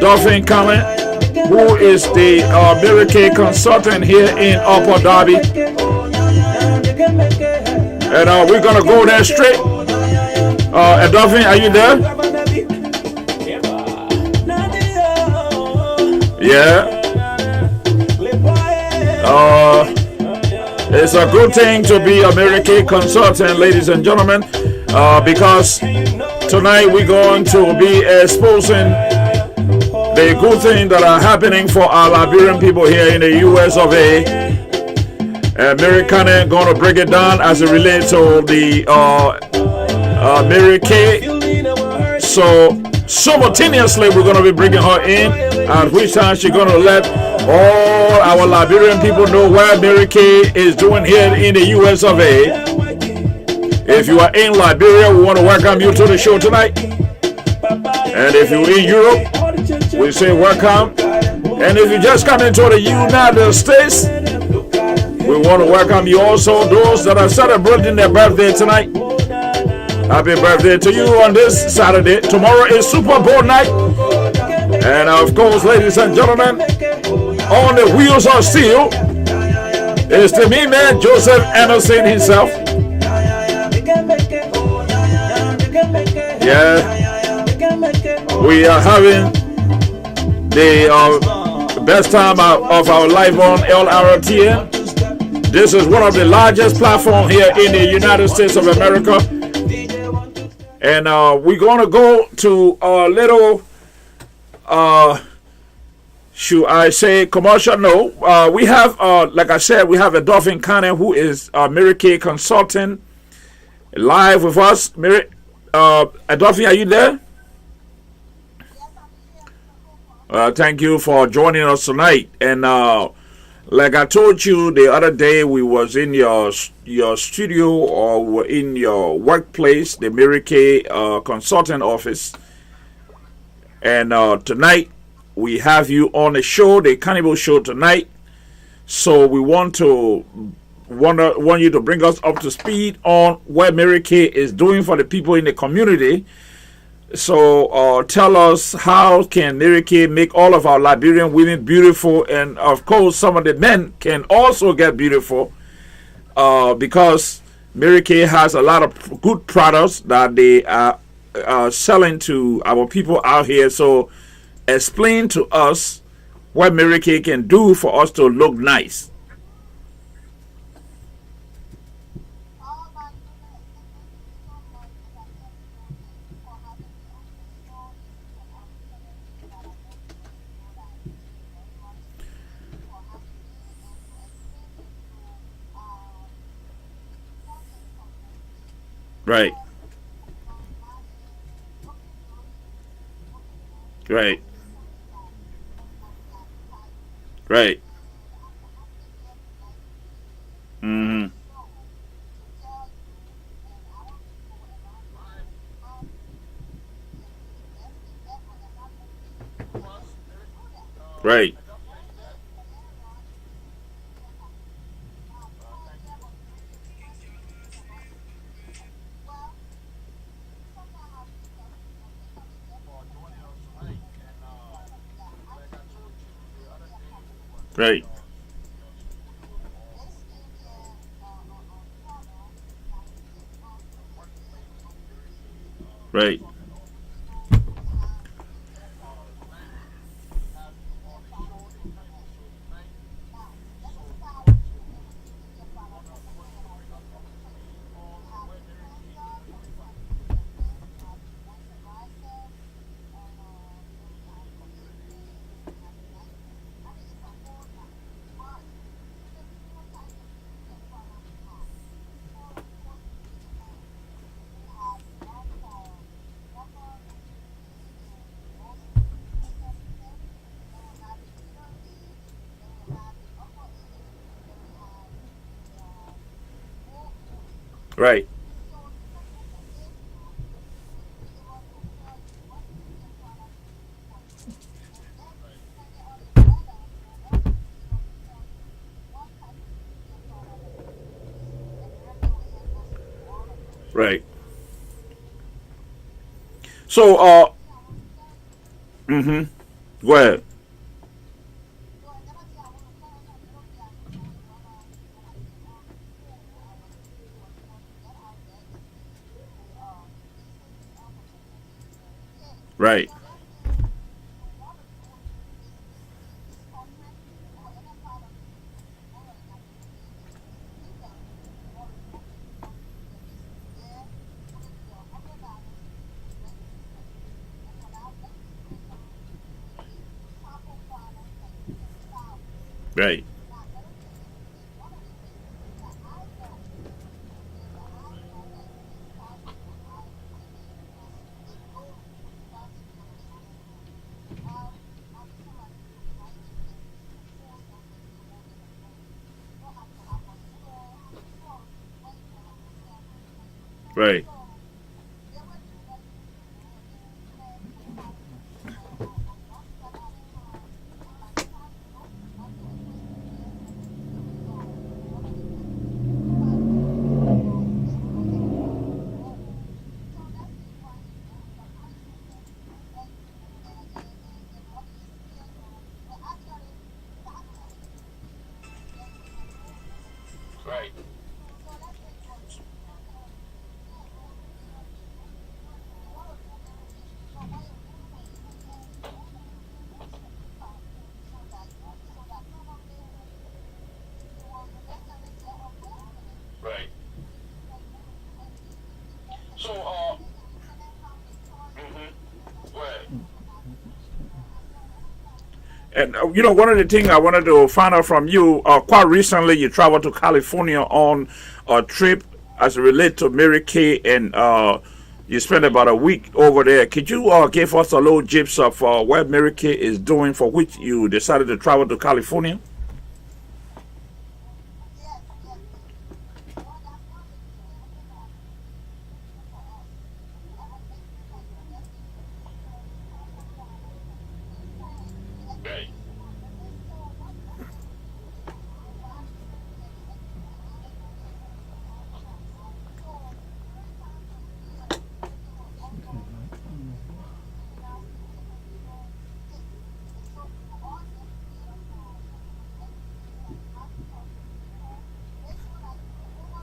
Dolphin Cullen, who is the American consultant here in Upper Darby. And we're going to go there straight. Dolphin, are you there? Yeah. It's a good thing to be American consultant, ladies and gentlemen, because tonight we're going to be exposing the good things that are happening for our Liberian people here in the US of A. American going to break it down as it relates to the Mary Kay. So simultaneously we're going to be bringing her in, at which time she's going to let all our Liberian people know what Mary Kay is doing here in the US of A. If you are in Liberia, we want to welcome you to the show tonight. And if you're in Europe, we say welcome. And if you just come into the United States, we want to welcome you also. Those that are celebrating their birthday tonight, happy birthday to you on this Saturday. Tomorrow is Super Bowl night. And of course, ladies and gentlemen, on the wheels of steel is the me man Joseph Anderson himself. Yeah, we are having the best time of our life on LRTN. This is one of the largest platforms here in the United States of America. And we're going to go to a little, should I say commercial? No. We have, like I said, we have a Dolphin Cannon who is a Mary Kay consultant live with us. Mary, Dolphin, are you there? Thank you for joining us tonight. And like I told you the other day, we was in your studio or were in your workplace, the Mary Kay consultant office. And tonight we have you on the show, the Kaneboh Show tonight. So we want you to bring us up to speed on what Mary Kay is doing for the people in the community. So tell us, how can Mary Kay make all of our Liberian women beautiful? And of course, some of the men can also get beautiful because Mary Kay has a lot of good products that they are selling to our people out here. So explain to us what Mary Kay can do for us to look nice. Right. Right. Right. Mm-hmm. Right. Right. Right. Right. Right. So Mm-hmm. Go ahead. Right. Right. Right. Right. Right. So, right. And one of the things I wanted to find out from you, quite recently, you traveled to California on a trip as it relates to Mary Kay, and you spent about a week over there. Could you give us a little gist of what Mary Kay is doing, for which you decided to travel to California? Right.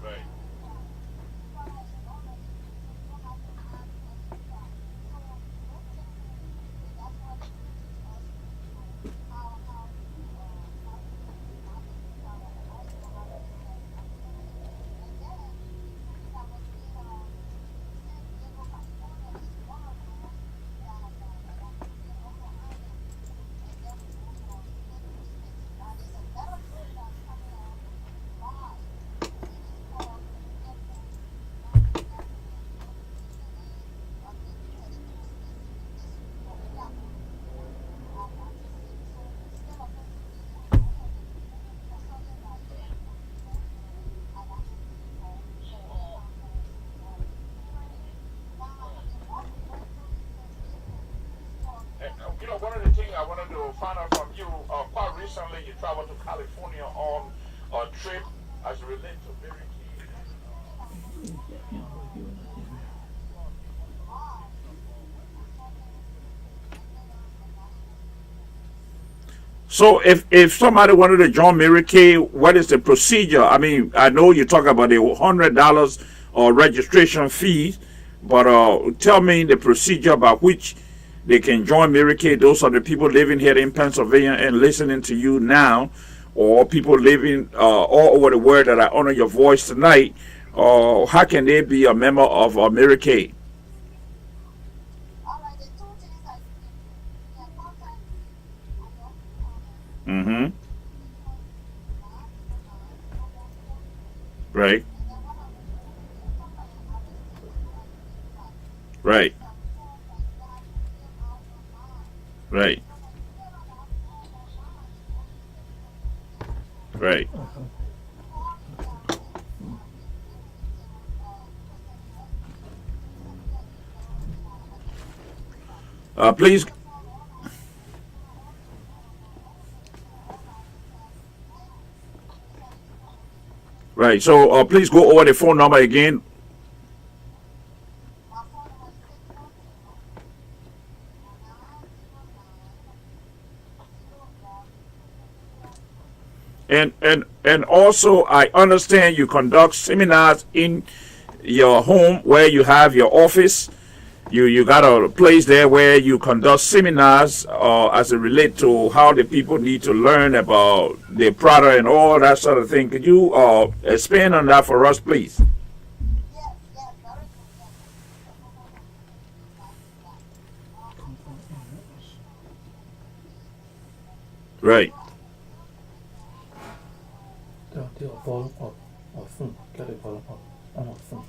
Right. And, one of the things I wanted to find out from you, quite recently, you traveled to California on a trip as it relates to Mary Kay. So if somebody wanted to join Mary Kay, what is the procedure? I mean, I know you talk about the $100 registration fees, but tell me the procedure by which they can join Mary Kay. Those are the people living here in Pennsylvania and listening to you now, or people living all over the world that I honor your voice tonight. How can they be a member of Mary Kay? Mm-hmm. Right. Right. Right. Right. Please. Right. So please go over the phone number again. And also I understand you conduct seminars in your home where you have your office. You got a place there where you conduct seminars as it relate to how the people need to learn about the product and all that sort of thing. Could you expand on that for us, please? Right, They'll volume up or phone. Get the volume up on our phone.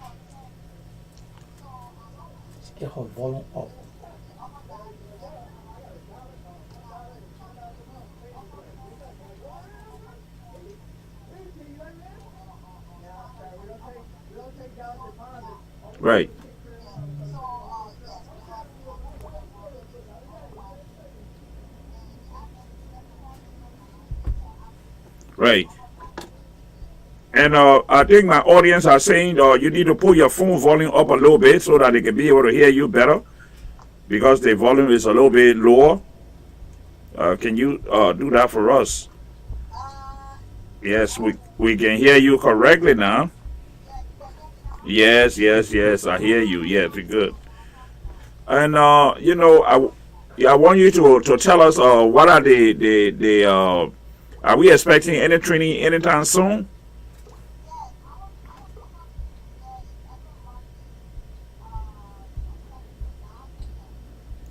Get her volume up. right, right. And I think my audience are saying you need to put your phone volume up a little bit so that they can be able to hear you better because the volume is a little bit lower. Can you do that for us? Yes, we can hear you correctly now. Yes, yes, yes. I hear you. Yes, good. And yeah, I want you to tell us what are the are we expecting any training anytime soon?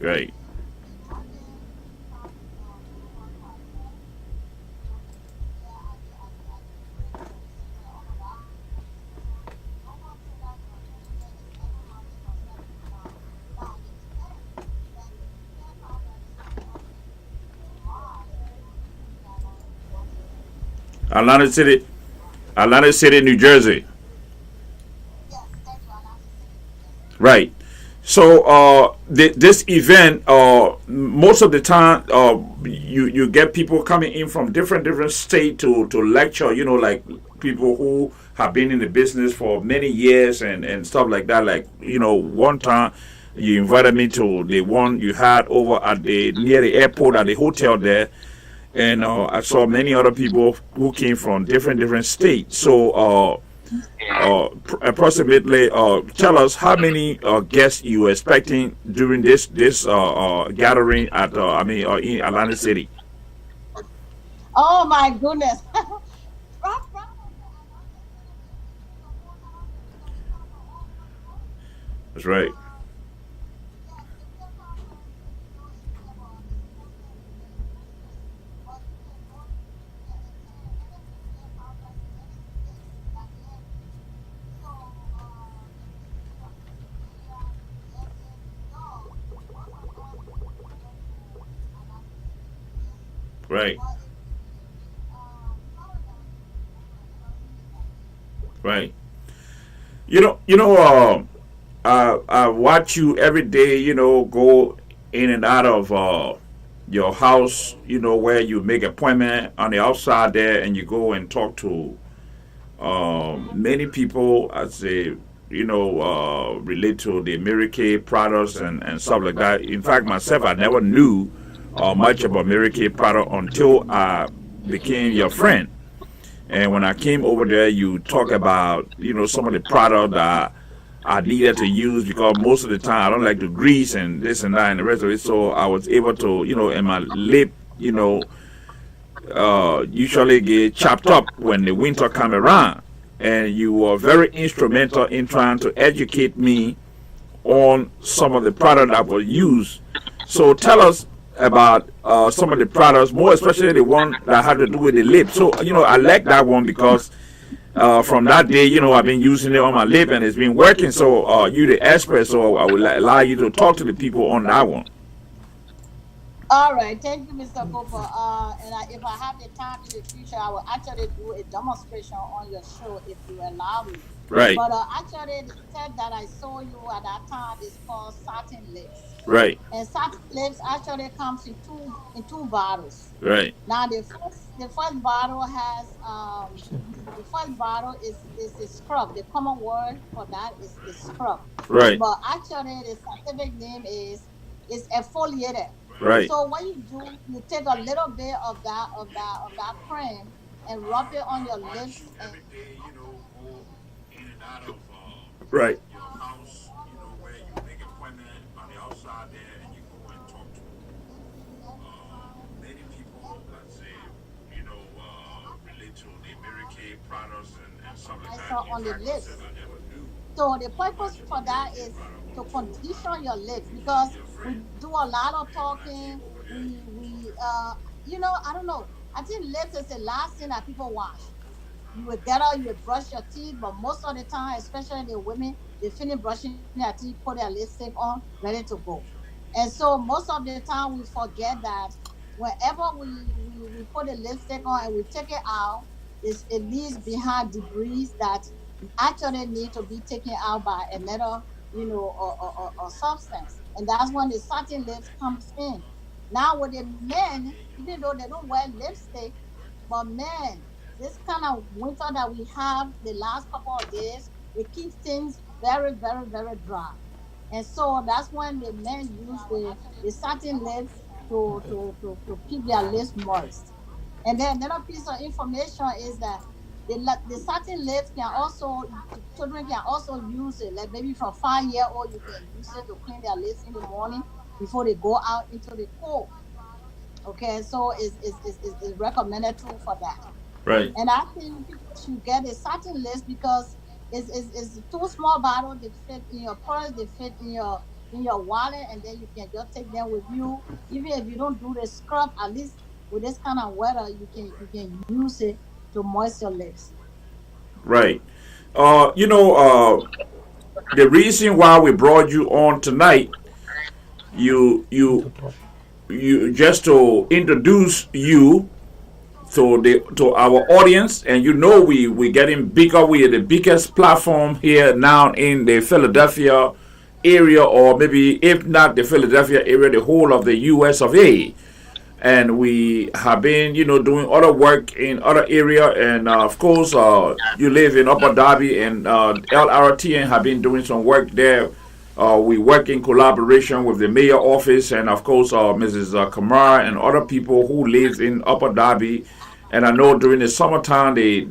Right, Atlantic City, Atlantic City, New Jersey. Right. So this event, most of the time, you get people coming in from different state to lecture. You know, like people who have been in the business for many years and stuff like that. Like one time you invited me to the one you had over at the near the airport at the hotel there, and I saw many other people who came from different states. So. Approximately tell us how many guests you were expecting during this gathering at in Atlantic City. Oh my goodness. That's right, right, right. I watch you every day. Go in and out of your house. Where you make appointment on the outside there, and you go and talk to many people as they relate to the Mary Kay products and stuff like that. In fact, myself, I never knew much about Mary Kay product until I became your friend. And when I came over there, you talk about some of the product that I needed to use because most of the time I don't like to grease and this and that and the rest of it. So I was able to, and my lip, usually get chopped up when the winter come around. And you were very instrumental in trying to educate me on some of the product that were used. So tell us about some of the products, more especially the one that had to do with the lip. So I like that one because from that day, I've been using it on my lip and it's been working. So you the expert, so I will allow you to talk to the people on that one. All right, thank you, Mr. Cooper. If I have the time in the future, I will actually do a demonstration on your show if you allow me. Right, But actually, the set that I saw you at that time is called satin lips, right, and satin lips actually comes in two bottles. right, Now, the first bottle has the first bottle is a scrub. The common word for that is scrub, right, but actually the scientific name is exfoliated. right, So what you do, you take a little bit of that cream and rub it on your once lips you and every day, go in and out of Right. your house, where you make appointment on the outside there, and you go and talk to many people, let's say, relate to the Mary Kay products and stuff like that. moisture In on the fact, myself, lips. I never knew So the too purpose much for about Mary that Kay is product to before condition your lips you meet because your we friend. do a lot of And when I came talking. over there, We I don't know. I think lips is the last thing that people wash. You will get out, you will brush your teeth, but most of the time, especially the women, they finish brushing their teeth, put their lipstick on, ready to go. And so most of the time we forget that whenever we put the lipstick on and we take it out, it leaves behind debris that actually need to be taken out by another, or substance. And that's when the satin lips comes in. Now with the men, even though they don't wear lipstick, but man, this kind of winter that we have the last couple of days, it keeps things very, very, very dry. And so that's when the men use the satin lips to keep their lips moist. And then another piece of information is that the satin lips can also, children can also use it. Like maybe from 5 year old, you can use it to clean their lips in the morning before they go out into the cold. Okay, so is recommended too for that. Right. And I think people should get a certain list because it's two small bottles. They fit in your purse, they fit in your wallet, and then you can just take them with you. Even if you don't do the scrub, at least with this kind of weather, you can use it to moist your lips. right. Uh, you know, uh, the reason why we brought you on tonight, you No you problem. you just to introduce you to our audience, and we getting bigger. We are the biggest platform here now in the Philadelphia area, or maybe if not the Philadelphia area, the whole of the U.S. of A. And we have been, doing other work in other area, and of course, you live in Upper Darby, and LRTN have been doing some work there. We work in collaboration with the mayor office, and of course, Mrs. Kamara and other people who lives in Upper Darby. And I know during the summertime, the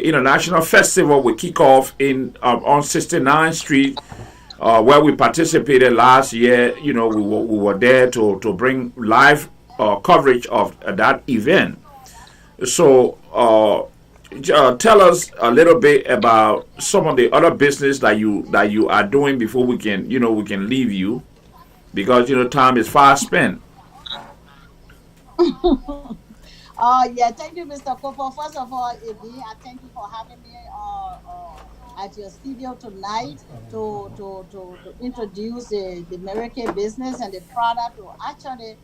international festival will kick off in on 69th Street, where we participated last year. We were there to bring live coverage of that event. So, tell us a little bit about some of the other business that you are doing before we can leave you, because time is fast spent. Yeah, thank you, Mr. Cooper. First of all, again, I thank you for having me at your studio tonight to introduce the American business and the product to actually,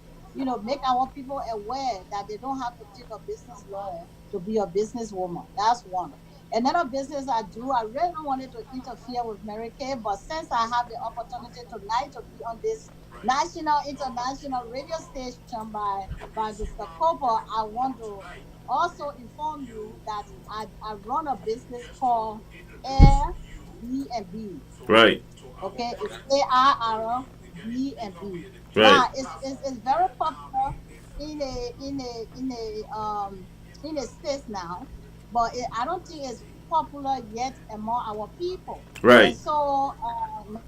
make our people aware that they don't have to take a business loan to be a businesswoman. That's one. Another business I do, I really don't want it to interfere with Mary Kay, but since I have the opportunity tonight to be on this national, international radio station by Mr. Cooper, I want to also inform you that I run a business called Air B and B. Right, Okay, it's ARRB&B. right, Now it's very popular in the states now, but I don't think it's popular yet among our people. And right, so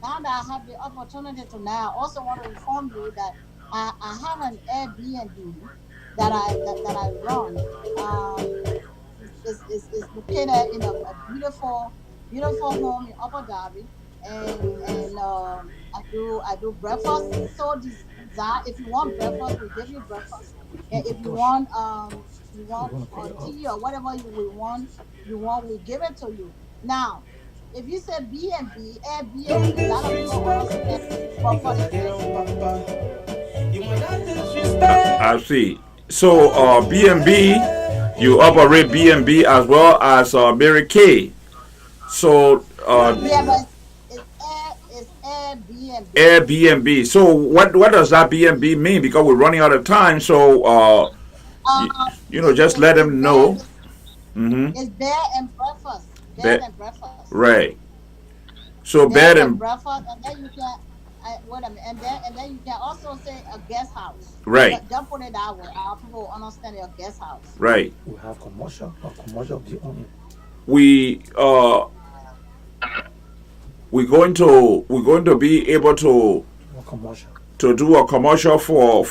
now that I have the opportunity to now, I also want to inform you that I have an Airbnb that I run. Is located in a beautiful home in Upper Darby, and I do breakfast. So desire, if you want breakfast, we give you breakfast, and Into if you touch. want We're gonna call it up. tea or whatever you want, we give it to you. Now, if you say B and B, Airbnb, a lot of people understand, but for the I see. So, B&B, you operate B&B as well as Mary Kay. So, yeah, but it's Airbnb. Airbnb. So, what does that B&B mean? Because we're running out of time. So, you, just let It's them know. Mm-hmm. bed and breakfast. Bed Be- and breakfast. right. So, Bed bed and and breakfast, and then you can wait a minute, and then you can also say a guest house. Right. Don't put it that way. Our people will understand a guest house. Right. We have commercial, or commercial we own it. We we're going to be able to Or commercial. do a commercial for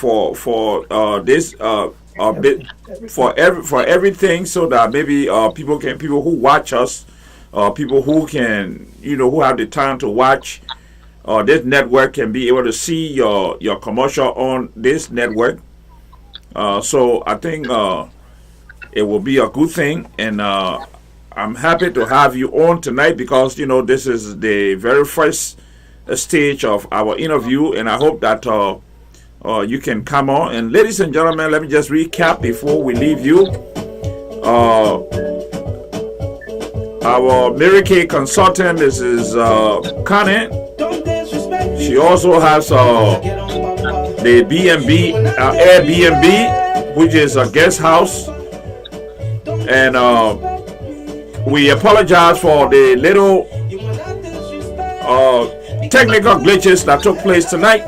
this bit for everything, so that maybe people who watch us, people who can, who have the time to watch this network, can be able to see your commercial on this network. So I think it will be a good thing, and I'm happy to have you on tonight, because this is the very first stage of our interview, and I hope that you can come on. And ladies and gentlemen, let me just recap before we leave you. Our Mary Kay consultant, Mrs. Kane. She also has the B&B, Airbnb, which is a guest house. And we apologize for the little technical glitches that took place tonight.